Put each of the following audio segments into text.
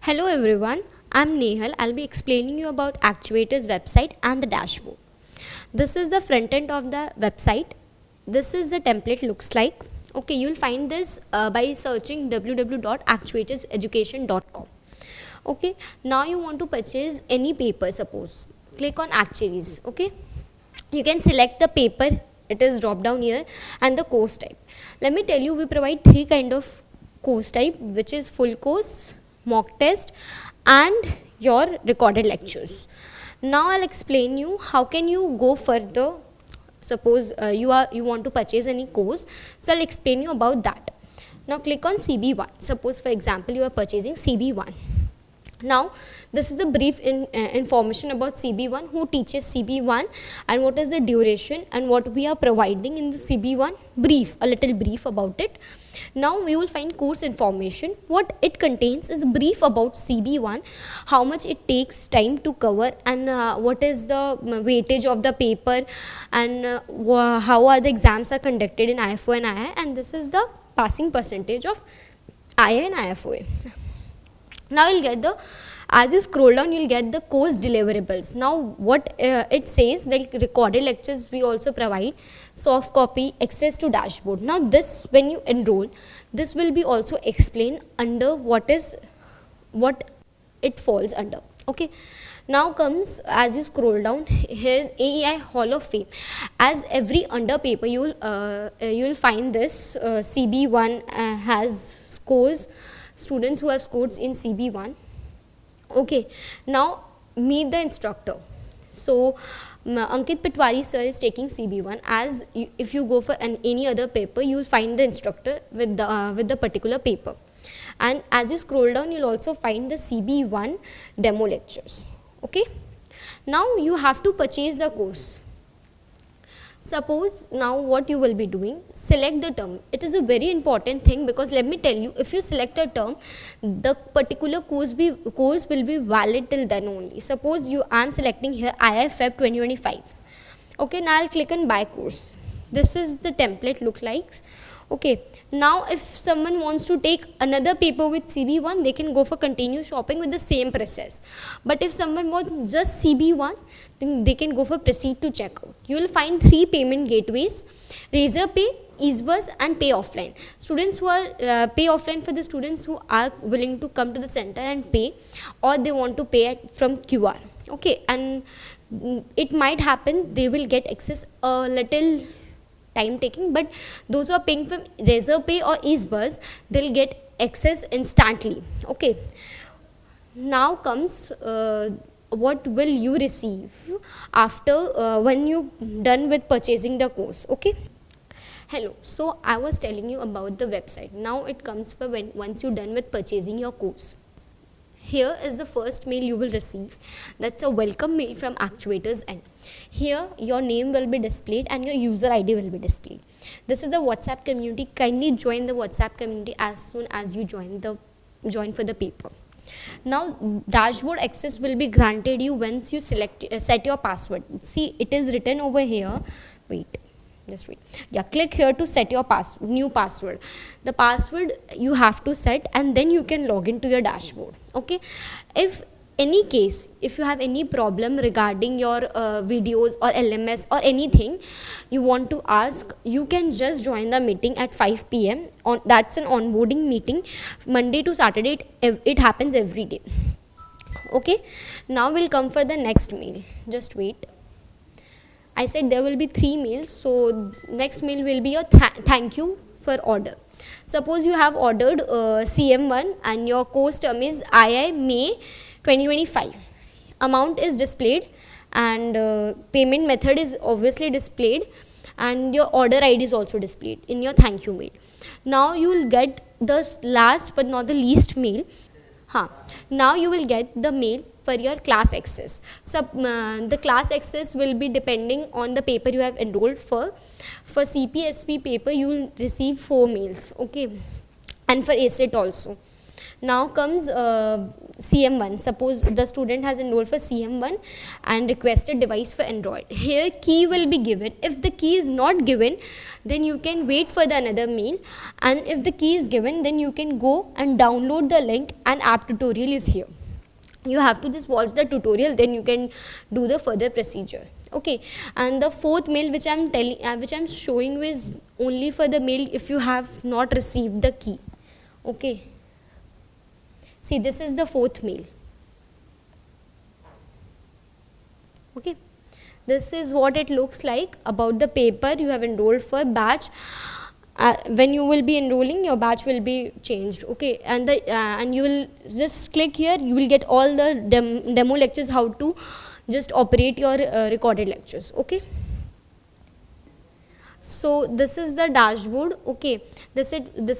Hello everyone, I'm Nehal. I'll be explaining you about Actuator's website and the dashboard. This is the front end of the website. This is the template looks like. Okay, you'll find this by searching www.actuatorseducation.com. Okay, now you want to purchase any paper, suppose. Click on Actuaries. Okay, you can select the paper. It is drop down here and the course type. Let me tell you, we provide three kind of course type, which is full course, mock test and your recorded lectures. Now I'll explain you how can you go further. Suppose you want to purchase any course, so I'll explain you about that. Now click on CB1. Suppose for example you are purchasing CB1. Now this is the brief information about CB1, who teaches CB1 and what is the duration and what we are providing in the CB1 brief, a little brief about it. Now we will find course information. What it contains is a brief about CB1, how much it takes time to cover and what is the weightage of the paper and how are the exams are conducted in IFO and II, and this is the passing percentage of II and IFOA. Now you'll get the, as you scroll down, you'll get the course deliverables. Now what it says, like recorded lectures we also provide, soft copy, access to dashboard. Now this, when you enroll, this will be also explained under what it falls under. Okay. Now comes, as you scroll down, here's AEI Hall of Fame. As every under paper, you'll find this CB1 has scores, students who have scores in CB1. Okay, now meet the instructor. So Ankit Patwari sir is taking CB1. As if you go for any other paper, you will find the instructor with the particular paper. And as you scroll down, you'll also find the CB1 demo lectures. Okay, now you have to purchase the course. Suppose now what you will be doing, select the term. It is a very important thing, because let me tell you, if you select a term, the particular course will be valid till then only. Suppose I am selecting here II Feb 2025. Okay, now I'll click on buy course. This is the template look like. Okay, now if someone wants to take another paper with CB1, they can go for continue shopping with the same process. But if someone wants just CB1, then they can go for proceed to checkout. You will find three payment gateways: Razorpay, EaseBus and Pay Offline. Students who are Pay Offline for the students who are willing to come to the center and pay, or they want to pay from QR. Okay, and it might happen they will get access a little time taking, but those who are paying from Razorpay or EaseBus, they'll get access instantly. Okay, now comes what will you receive after when you done with purchasing the course. Okay, hello, so I was telling you about the website. Now it comes for once you're done with purchasing your course. Here is the first mail you will receive. That's a welcome mail from Actuator's end. Here your name will be displayed and your user ID will be displayed. This is the WhatsApp community. Kindly join the WhatsApp community as soon as you join for the paper. Now dashboard access will be granted you once you set your password. See, it is written over here. Just wait. Yeah, click here to set your new password. The password you have to set, and then you can log into your dashboard. Okay, if any case, if you have any problem regarding your videos or LMS or anything you want to ask, you can just join the meeting at 5 p.m. That's an onboarding meeting, Monday to Saturday. It happens every day. Okay, now we'll come for the next mail. Just wait. I said there will be three mails, so next mail will be your thank you for order. Suppose you have ordered CM1 and your course term is II May 2025. Amount is displayed and payment method is obviously displayed, and your order ID is also displayed in your thank you mail. Now you will get the last but not the least mail. Now you will get the mail for your class access. So the class access will be depending on the paper you have enrolled for. For CPSP paper you will receive 4 mails. Okay, and for ACET also. Now comes CM1. Suppose the student has enrolled for CM1 and requested device for Android. Here key will be given. If the key is not given, then you can wait for the another mail, and if the key is given, then you can go and download the link, and app tutorial is here. You have to just watch the tutorial, then you can do the further procedure. Okay, and the fourth mail which I'm showing you is only for the mail if you have not received the key. Okay, see, this is the fourth mail. Okay, this is what it looks like about the paper you have enrolled for batch. When you will be enrolling, your batch will be changed. Okay, and you will just click here, you will get all the demo lectures, how to just operate your recorded lectures. Okay, so this is the dashboard. Okay, this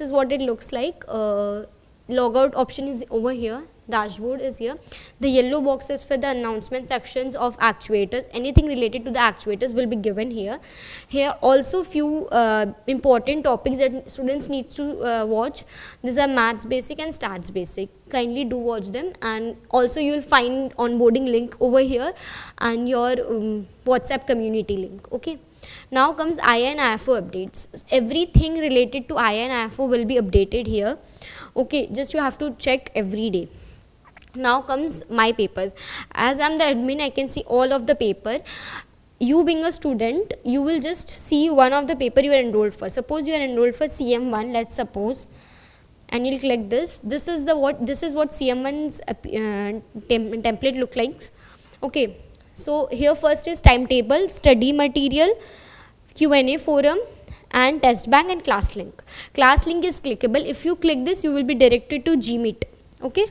is what it looks like. Logout option is over here, dashboard is here. The yellow box is for the announcement sections of actuators. Anything related to the actuators will be given here. Here also few important topics that students need to watch. These are maths basic and stats basic. Kindly do watch them, and also you will find onboarding link over here and your WhatsApp community link. Okay, now comes IA and IFO updates. Everything related to IA and IFO will be updated here. Okay, just you have to check every day. Now comes my papers. As I'm the admin, I can see all of the paper. You being a student, you will just see one of the paper you are enrolled for. Suppose you are enrolled for CM1, let's suppose, and you'll click this. This is what CM1's template look like. Okay, so here first is timetable, study material, Q&A forum, and test bank, and class link. Class link is clickable. If you click this, you will be directed to Gmeet. Okay,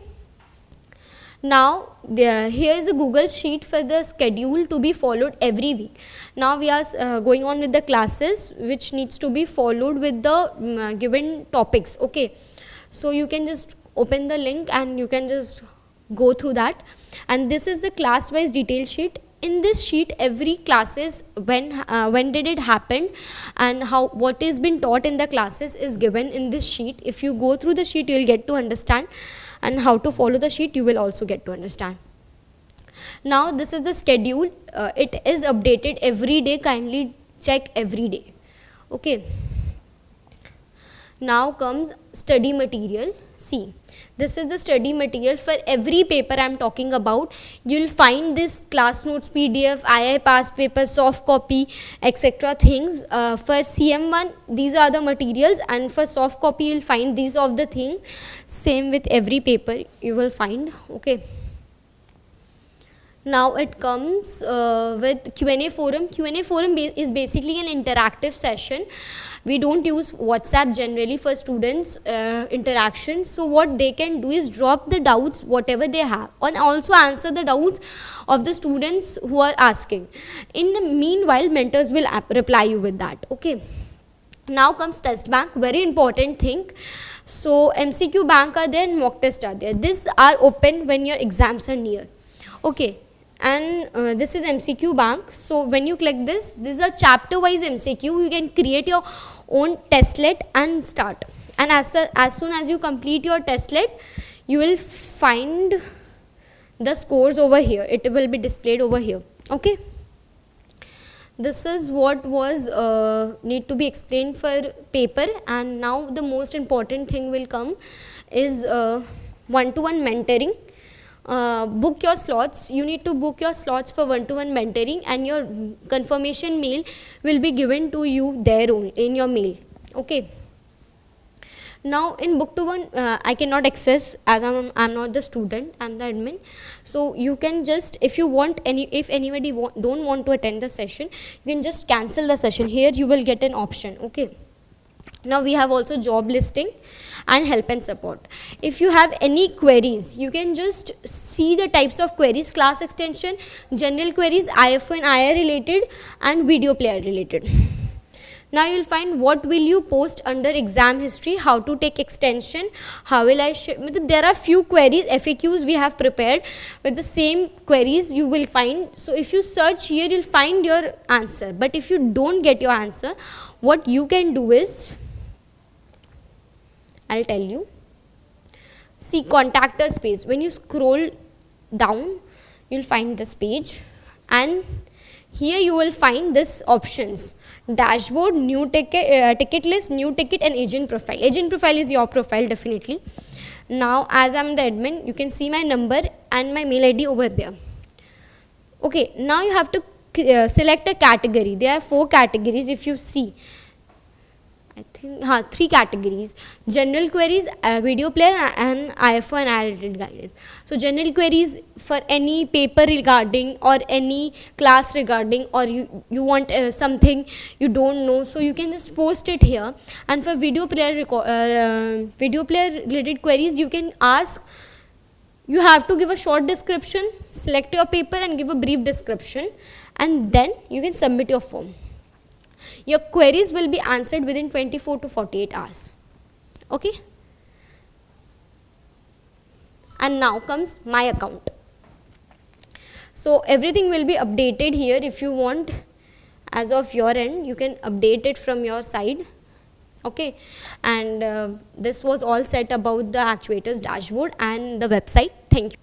now here is a Google sheet for the schedule to be followed every week. Now we are going on with the classes which needs to be followed with the given topics. Okay, so you can just open the link and you can just go through that, and this is the class wise detail sheet. In this sheet, every classes, when did it happen, and what is been taught in the classes is given in this sheet. If you go through the sheet, you will get to understand, and how to follow the sheet you will also get to understand. Now this is the schedule. It is updated every day. Kindly check every day. Okay, now comes study material. See, this is the study material for every paper I am talking about. You will find this class notes PDF, II past paper, soft copy, etc. things. For CM1, these are the materials, and for soft copy you will find these of the things. Same with every paper you will find. Okay, now it comes with Q&A forum. Q&A forum is basically an interactive session. We don't use WhatsApp generally for students interaction. So what they can do is drop the doubts whatever they have, and also answer the doubts of the students who are asking. In the meanwhile, mentors will reply you with that. Okay, now comes test bank, very important thing. So MCQ bank are there and mock test are there. These are open when your exams are near. Okay, and this is MCQ bank. So when you click this is a chapter wise MCQ. You can create your own testlet and start, and as soon as you complete your testlet, you will find the scores over here. It will be displayed over here. Okay, this is what was need to be explained for paper. And now the most important thing will come is one-to-one mentoring. Book your slots. You need to book your slots for one-to-one mentoring, and your confirmation mail will be given to you there in your mail. Okay, now in book-to-one I cannot access, as I'm not the student, I'm the admin. So you can just, if anybody don't want to attend the session, you can just cancel the session. Here you will get an option. Okay, now we have also job listing and help and support. If you have any queries, you can just see the types of queries: class extension, general queries, IFO and IA related, and video player related. Now you will find what will you post under exam history, how to take extension, how will I there are few queries, FAQs we have prepared with the same queries you will find. So if you search here, you will find your answer. But if you don't get your answer, what you can do is, I'll tell you. See contact us page. When you scroll down, you'll find this page, and here you will find this options: dashboard, new ticket, ticket list, new ticket, and agent profile. Agent profile is your profile definitely. Now as I'm the admin, you can see my number and my mail ID over there. Okay, now you have to select a category. There are 4 categories if you see. I think 3 categories: general queries, video player, and IFO and related guidance. So general queries for any paper regarding or any class regarding, or you want something you don't know, so you can just post it here. And for video player related queries, you can ask. You have to give a short description, select your paper and give a brief description, and then you can submit your form. Your queries will be answered within 24 to 48 hours. Okay. And now comes my account. So everything will be updated here. If you want, as of your end, you can update it from your side. Okay. And this was all said about the actuators dashboard and the website. Thank you.